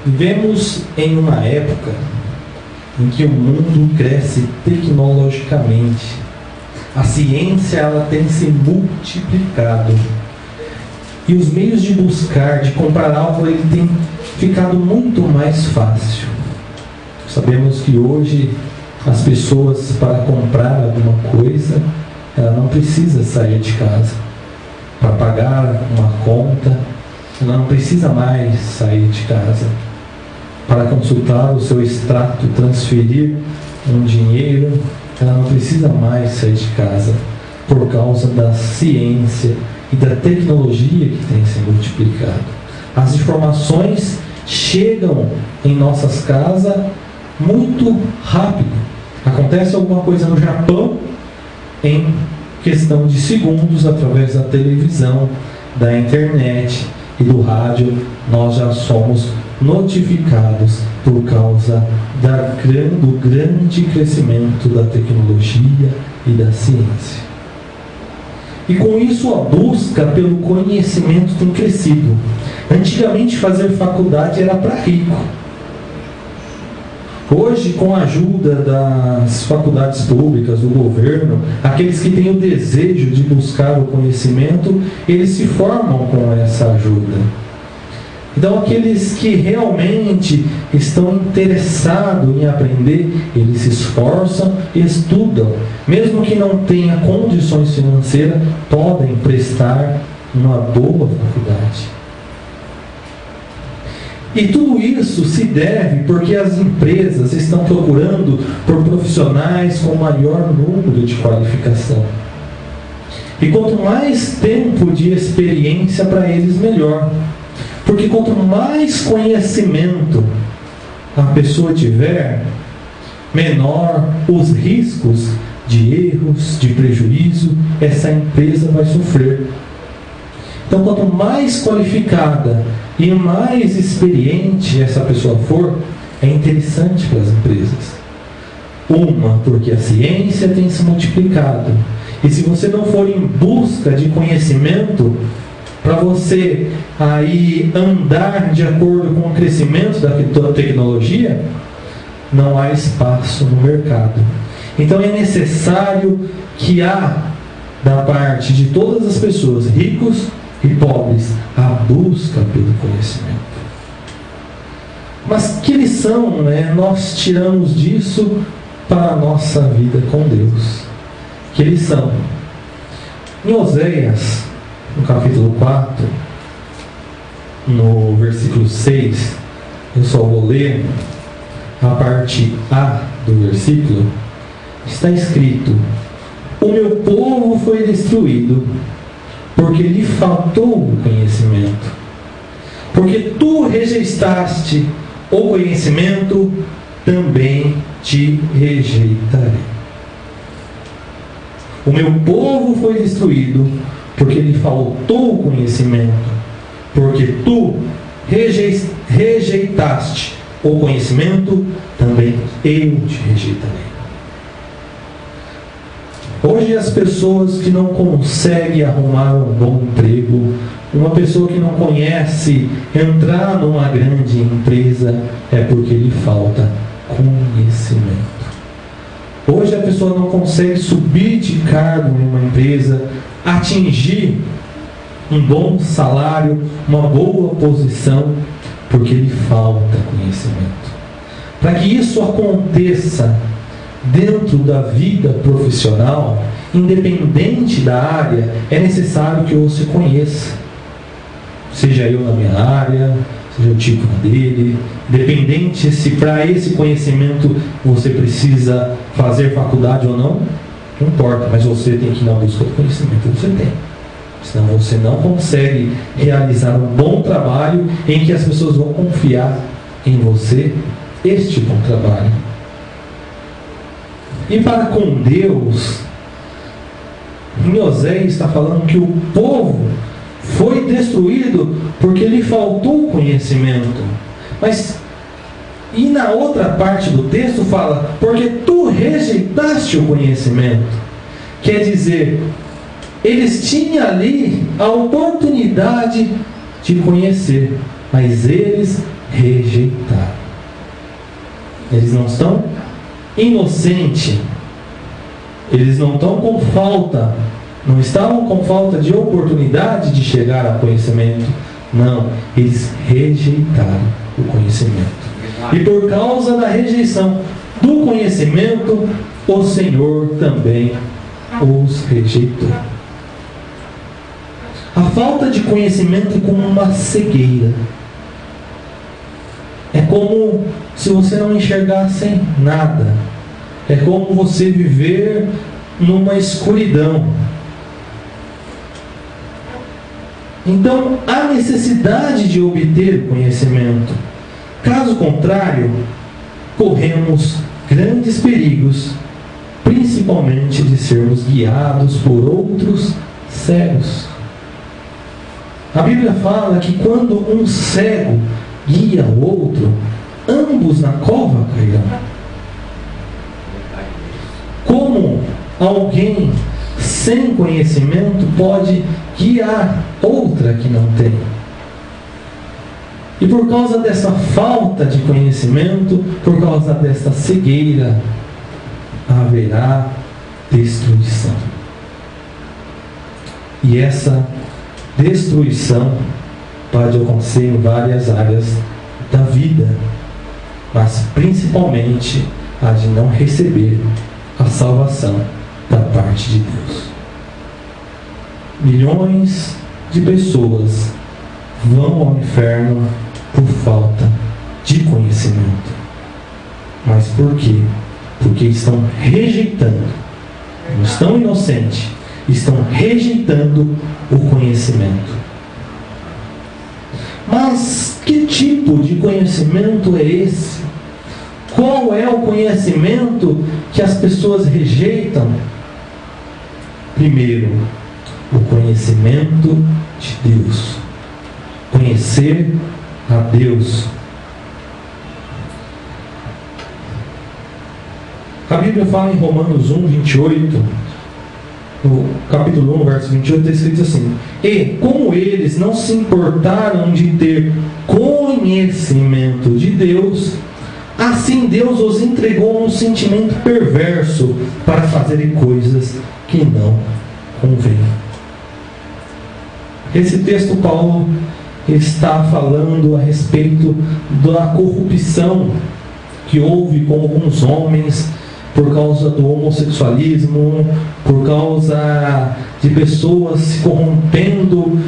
Vivemos em uma época em que o mundo cresce tecnologicamente. A ciência ela tem se multiplicado. E os meios de buscar, de comprar algo, ele tem ficado muito mais fácil. Sabemos que hoje as pessoas, para comprar alguma coisa, ela não precisa sair de casa. Para pagar uma conta, ela não precisa mais sair de casa. Para consultar o seu extrato, transferir um dinheiro, ela não precisa mais sair de casa, por causa da ciência e da tecnologia que tem se multiplicado. As informações chegam em nossas casas muito rápido. Acontece alguma coisa no Japão, em questão de segundos, através da televisão, da internet e do rádio, nós já somos notificados por causa do grande crescimento da tecnologia e da ciência. E com isso a busca pelo conhecimento tem crescido. Antigamente fazer faculdade era para rico. Hoje, com a ajuda das faculdades públicas, do governo, aqueles que têm o desejo de buscar o conhecimento, eles se formam com essa ajuda. Então, aqueles que realmente estão interessados em aprender, eles se esforçam e estudam. Mesmo que não tenha condições financeiras, podem prestar uma boa faculdade. E tudo isso se deve porque as empresas estão procurando por profissionais com maior número de qualificação. E quanto mais tempo de experiência para eles, melhor. Porque quanto mais conhecimento a pessoa tiver, menor os riscos de erros, de prejuízo, essa empresa vai sofrer. Então, quanto mais qualificada e mais experiente essa pessoa for, é interessante para as empresas. Uma, porque a ciência tem se multiplicado. E se você não for em busca de conhecimento, para você aí andar de acordo com o crescimento da tecnologia, não há espaço no mercado. Então é necessário que há, da parte de todas as pessoas, ricos e pobres, a busca pelo conhecimento. Mas que lição nós tiramos disso para a nossa vida com Deus? Que lição? Em Oséias, no capítulo 4, no versículo 6, eu só vou ler a parte A do versículo. Está escrito: o meu povo foi destruído porque lhe faltou o conhecimento. Porque tu rejeitaste o conhecimento, também te rejeitarei. O meu povo foi destruído porque lhe faltou o conhecimento. Porque tu rejeitaste o conhecimento, também eu te rejeitarei. Hoje as pessoas que não conseguem arrumar um bom emprego, uma pessoa que não conhece entrar numa grande empresa, é porque lhe falta conhecimento. Hoje a pessoa não consegue subir de cargo em uma empresa, atingir um bom salário, uma boa posição, porque lhe falta conhecimento. Para que isso aconteça dentro da vida profissional, independente da área, é necessário que eu se conheça. Seja eu na minha área, seja o tipo dele, independente se para esse conhecimento você precisa fazer faculdade ou não, não importa, mas você tem que ir na busca do conhecimento que você tem. Senão você não consegue realizar um bom trabalho em que as pessoas vão confiar em você, este bom trabalho. E para com Deus, em Oséias está falando que o povo foi destruído porque lhe faltou conhecimento. Mas, e na outra parte do texto fala, porque tu rejeitaste o conhecimento. Quer dizer, eles tinham ali a oportunidade de conhecer, mas eles rejeitaram. Eles não estão inocentes. Eles não estão com falta. Não estavam com falta de oportunidade de chegar ao conhecimento. Não, eles rejeitaram o conhecimento. E por causa da rejeição do conhecimento, o Senhor também os rejeitou. A falta de conhecimento é como uma cegueira. É como se você não enxergasse nada. É como você viver numa escuridão. Então, há necessidade de obter conhecimento. Caso contrário, corremos grandes perigos, principalmente de sermos guiados por outros cegos. A Bíblia fala que quando um cego guia o outro, ambos na cova cairão. Como alguém sem conhecimento pode guiar outra que não tem? E por causa dessa falta de conhecimento, por causa dessa cegueira, haverá destruição. E essa destruição pode acontecer em várias áreas da vida, mas principalmente a de não receber a salvação da parte de Deus. Milhões de pessoas vão ao inferno por falta de conhecimento. Mas por quê? Porque estão rejeitando, não estão inocentes, estão rejeitando o conhecimento. Mas que tipo de conhecimento é esse? Qual é o conhecimento que as pessoas rejeitam? Primeiro, o conhecimento de Deus. Conhecer a Deus. A Bíblia fala em Romanos 1, 28, no capítulo 1, verso 28, está escrito assim: e como eles não se importaram de ter conhecimento de Deus, assim Deus os entregou a um sentimento perverso para fazerem coisas que não convêm. Esse texto, Paulo está falando a respeito da corrupção que houve com alguns homens por causa do homossexualismo, por causa de pessoas se corrompendo,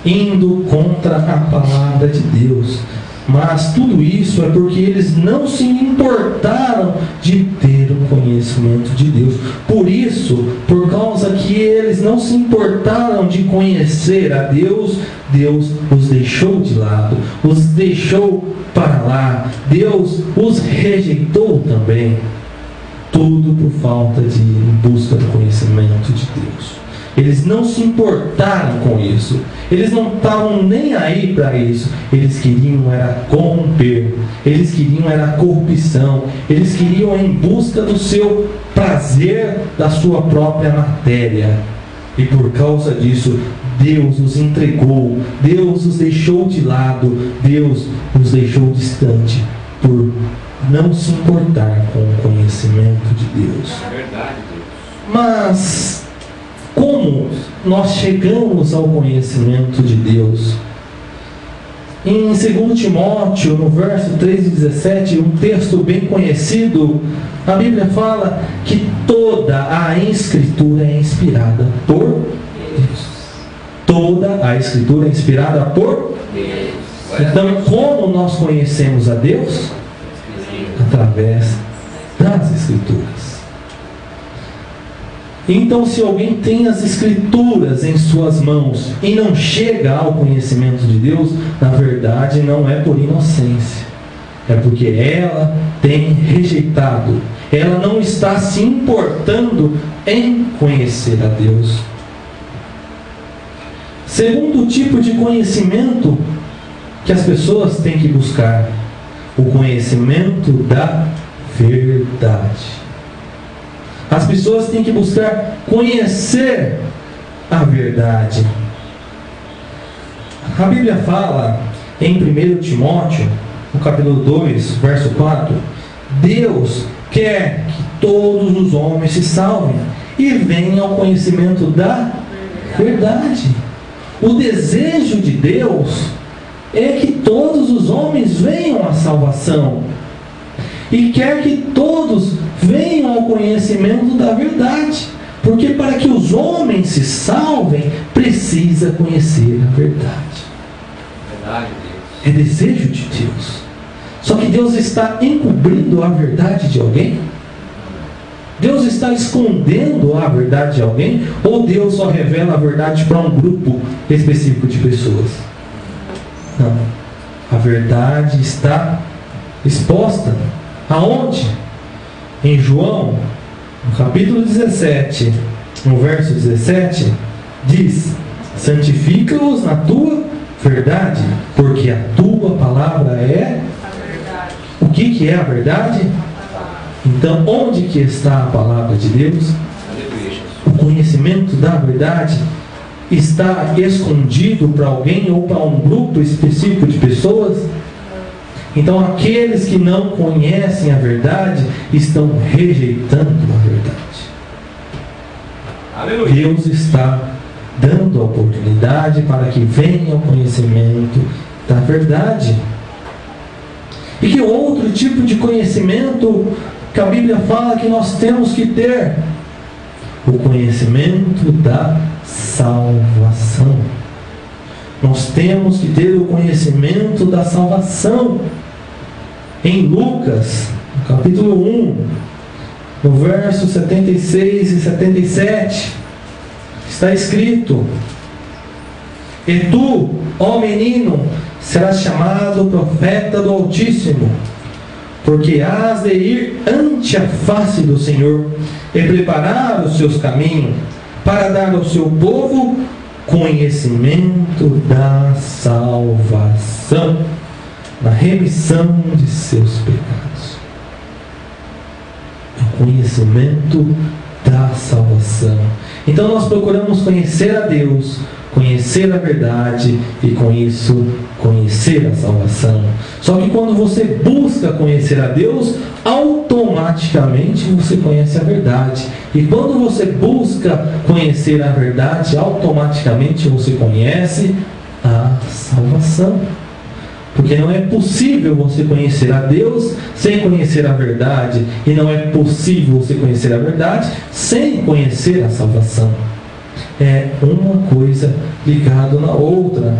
indo contra a palavra de Deus. Mas tudo isso é porque eles não se importaram de ter um conhecimento de Deus. Por isso, por causa que eles não se importaram de conhecer a Deus, Deus os deixou de lado, os deixou para lá. Deus os rejeitou também. Tudo por falta de busca do conhecimento de Deus. Eles não se importaram com isso. Eles não estavam nem aí para isso. Eles queriam era corromper. Eles queriam era corrupção. Eles queriam em busca do seu prazer, da sua própria matéria. E por causa disso, Deus os entregou. Deus os deixou de lado. Deus os deixou distante por não se importar com o conhecimento de Deus. É verdade, Deus. Mas como nós chegamos ao conhecimento de Deus? Em 2 Timóteo, no verso 3 e 17, um texto bem conhecido, a Bíblia fala que toda a Escritura é inspirada por Deus. Toda a Escritura é inspirada por Deus. Então, como nós conhecemos a Deus? Através das Escrituras. Então, se alguém tem as Escrituras em suas mãos e não chega ao conhecimento de Deus, na verdade não é por inocência, é porque ela tem rejeitado, ela não está se importando em conhecer a Deus. Segundo tipo de conhecimento que as pessoas têm que buscar, o conhecimento da verdade. As pessoas têm que buscar conhecer a verdade. A Bíblia fala em 1 Timóteo, no capítulo 2, verso 4, Deus quer que todos os homens se salvem e venham ao conhecimento da verdade. O desejo de Deus é que todos os homens venham à salvação e quer que todos venham ao conhecimento da verdade, porque para que os homens se salvem, precisa conhecer a verdade. É desejo de Deus. Só que Deus está encobrindo a verdade de alguém? Deus está escondendo a verdade de alguém? Ou Deus só revela a verdade para um grupo específico de pessoas? Não. A verdade está exposta. Aonde? Em João, no capítulo 17, no verso 17, diz: santifica-os na tua verdade, porque a tua palavra é a verdade. O que é a verdade? Então, onde que está a palavra de Deus? O conhecimento da verdade está escondido para alguém ou para um grupo específico de pessoas? Então, aqueles que não conhecem a verdade estão rejeitando a verdade. Aleluia. Deus está dando a oportunidade para que venha o conhecimento da verdade. E que outro tipo de conhecimento que a Bíblia fala que nós temos que ter? O conhecimento da salvação. Nós temos que ter o conhecimento da salvação. Em Lucas, no capítulo 1, no verso 76 e 77, está escrito: e tu, ó menino, serás chamado profeta do Altíssimo, porque has de ir ante a face do Senhor e preparar os seus caminhos, para dar ao seu povo conhecimento da salvação, na remissão de seus pecados. O conhecimento da salvação. Então nós procuramos conhecer a Deus, conhecer a verdade e com isso conhecer a salvação. Só que quando você busca conhecer a Deus, automaticamente você conhece a verdade. E quando você busca conhecer a verdade, automaticamente você conhece a salvação. Porque não é possível você conhecer a Deus sem conhecer a verdade. E não é possível você conhecer a verdade sem conhecer a salvação. É uma coisa ligada na outra.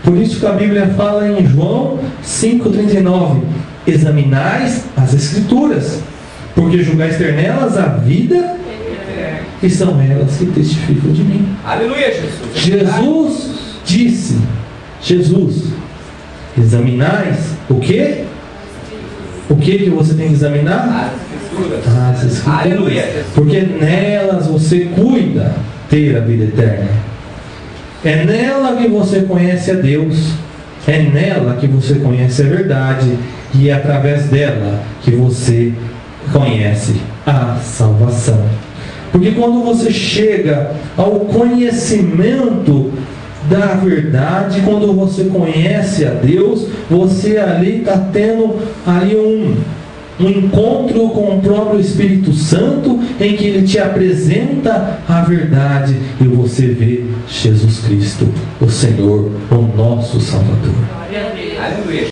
Por isso que a Bíblia fala em João 5,39: examinais as Escrituras, porque julgais ter nelas a vida, e são elas que testificam de mim. Aleluia, Jesus disse, examinais o quê? O que você tem que examinar? As Escrituras. Aleluia. Porque nelas você cuida ter a vida eterna. É nela que você conhece a Deus. É nela que você conhece a verdade. E é através dela que você conhece a salvação. Porque quando você chega ao conhecimento da verdade, quando você conhece a Deus, você ali está tendo ali um encontro com o próprio Espírito Santo, em que Ele te apresenta a verdade e você vê Jesus Cristo, o Senhor, o nosso Salvador. Aleluia.